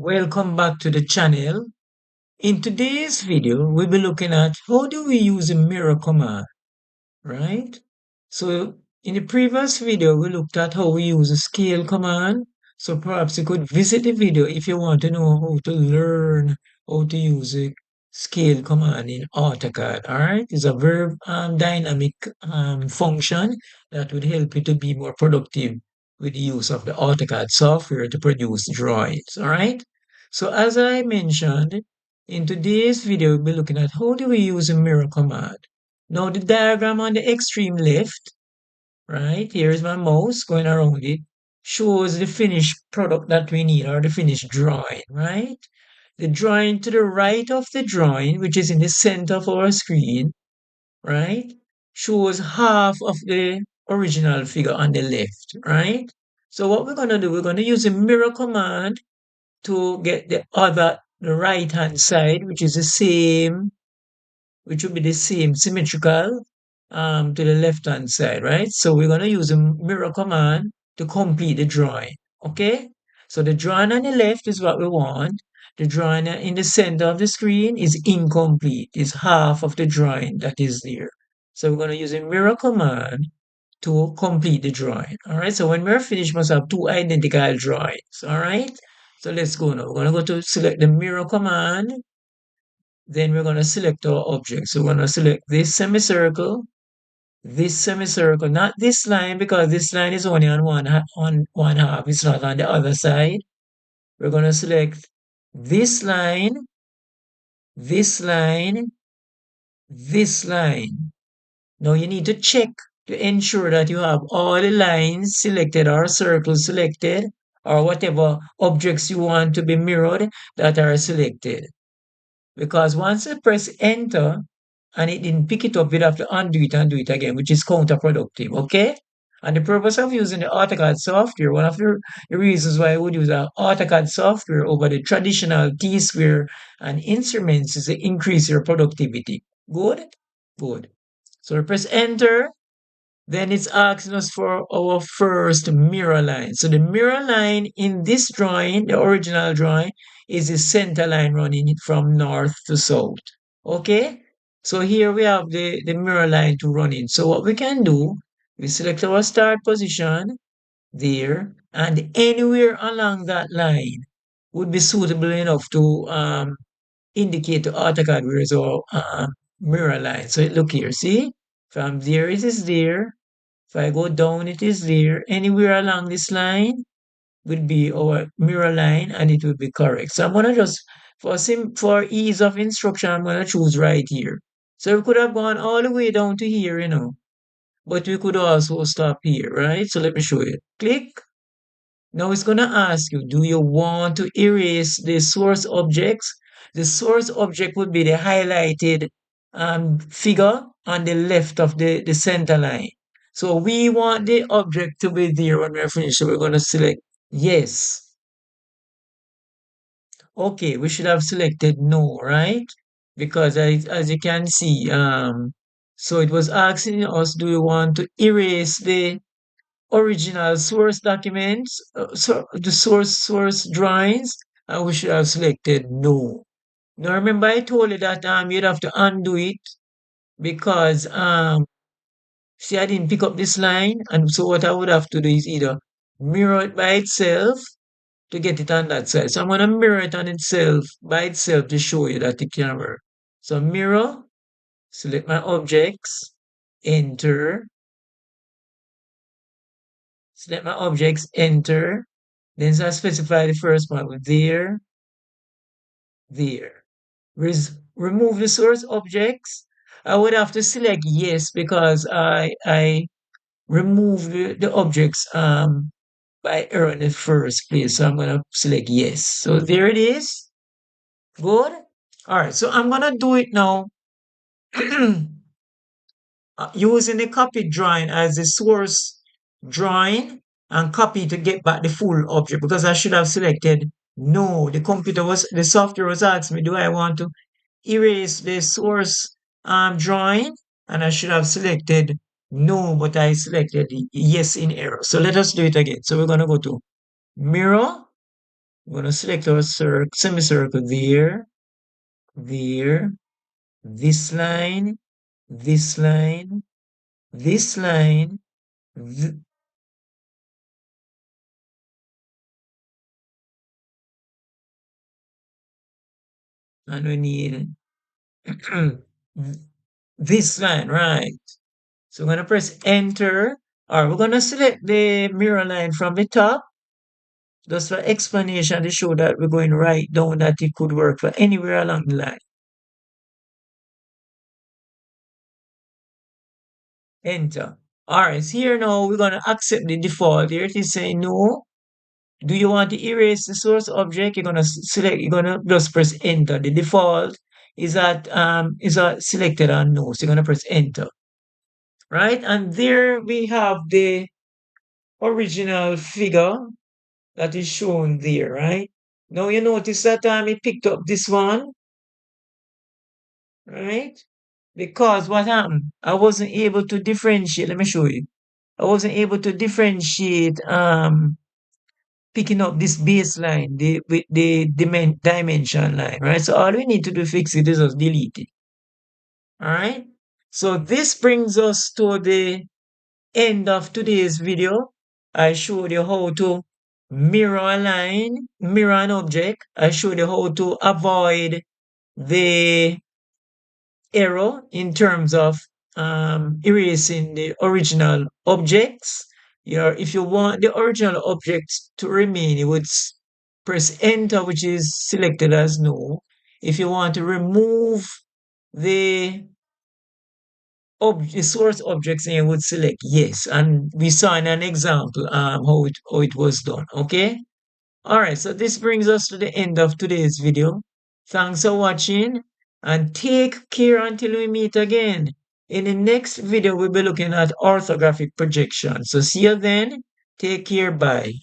Welcome back to the channel. In today's video, we'll be looking at how do we use a mirror command, right? So in the previous video, we looked at how we use a scale command. So perhaps you could visit the video if you want to know how to learn how to use a scale command in AutoCAD, all right? It's a very dynamic function that would help you to be more productive with the use of the AutoCAD software to produce drawings, all right? So as I mentioned, in today's video, we'll be looking at how do we use a mirror command. Now the diagram on the extreme left, right, here is my mouse going around it, shows the finished product that we need or the finished drawing, right? The drawing to the right of the drawing, which is in the center of our screen, right, shows half of the original figure on the left, right? So what we're going to do, we're going to use a mirror command to get the right hand side, which will be the same symmetrical to the left hand side, right? So we're going to use a mirror command to complete the drawing, okay? So the drawing on the left is what we want. The drawing in the center of the screen is incomplete, is half of the drawing that is there. So we're going to use a mirror command to complete the drawing, all right? So when we're finished, we must have two identical drawings, all right? So let's go now. We're going to go to select the mirror command. Then we're going to select our object. So we're going to select this semicircle, not this line, because this line is only on one half. It's not on the other side. We're going to select this line, this line, this line. Now you need to check to ensure that you have all the lines selected or circles selected or whatever objects you want to be mirrored that are selected. Because once I press enter and it didn't pick it up, we'd have to undo it and do it again, which is counterproductive, okay? And the purpose of using the AutoCAD software, one of the reasons why I would use the AutoCAD software over the traditional T-square and instruments is to increase your productivity. Good? Good. So we press enter, then it's asking us for our first mirror line. So the mirror line in this drawing, the original drawing, is the center line running from north to south. Okay? So here we have the mirror line to run in. So what we can do, we select our start position there, and anywhere along that line would be suitable enough to indicate to AutoCAD where is our mirror line. So look here, see? From there it is there. If I go down, it is there. Anywhere along this line will be our mirror line and it will be correct. So I'm going to just, for ease of instruction, I'm going to choose right here. So we could have gone all the way down to here, but we could also stop here, right? So let me show you. Click. Now it's going to ask you, do you want to erase the source objects? The source object would be the highlighted figure on the left of the center line. So we want the object to be there when we're finished. So we're going to select yes. Okay, we should have selected no, right? Because as you can see, so it was asking us, do you want to erase the original source documents, so the source drawings, and we should have selected no. Now remember I told you that you'd have to undo it because see I didn't pick up this line, and so what I would have to do is either mirror it by itself to get it on that side. So I'm gonna mirror it on itself by itself to show you that it can work. So mirror, select my objects, enter, select my objects, enter. Then I specify the first one with there, there. Remove the source objects. I would have to select yes because I removed the objects by error in the first place. So I'm gonna select yes. So there it is. Good. All right. So I'm gonna do it now using the copy drawing as the source drawing and copy to get back the full object because I should have selected no. The software was asking me, do I want to erase the source drawing? And I should have selected no, but I selected yes in error. So let us do it again. So we're going to go to mirror, We're going to select our semicircle there, there, this line, this line, this line, th and we need this line, right? So we're going to press enter, or we're going to select the mirror line from the top, just for explanation to show that we're going right down that it could work for anywhere along the line. Enter. All right, so here now we're going to accept the default. Here it is saying no. Do you want to erase the source object? You're going to select, you're going to just press enter. The default is that selected on no. So you're going to press enter. Right? And there we have the original figure that is shown there, right? Now you notice that it picked up this one, right? Because what happened? I wasn't able to differentiate. Let me show you. I wasn't able to differentiate picking up this baseline with the dimension line, right? So all we need to do to fix it is just delete it. All right. So this brings us to the end of today's video. I showed you how to mirror a line, mirror an object. I showed you how to avoid the error in terms of erasing the original objects. If you want the original objects to remain, you would press enter, which is selected as no. If you want to remove the source objects, then you would select yes. And we saw in an example how it was done. Okay. All right, so this brings us to the end of today's video. Thanks for watching and take care until we meet again. In the next video, we'll be looking at orthographic projection. So see you then. Take care. Bye.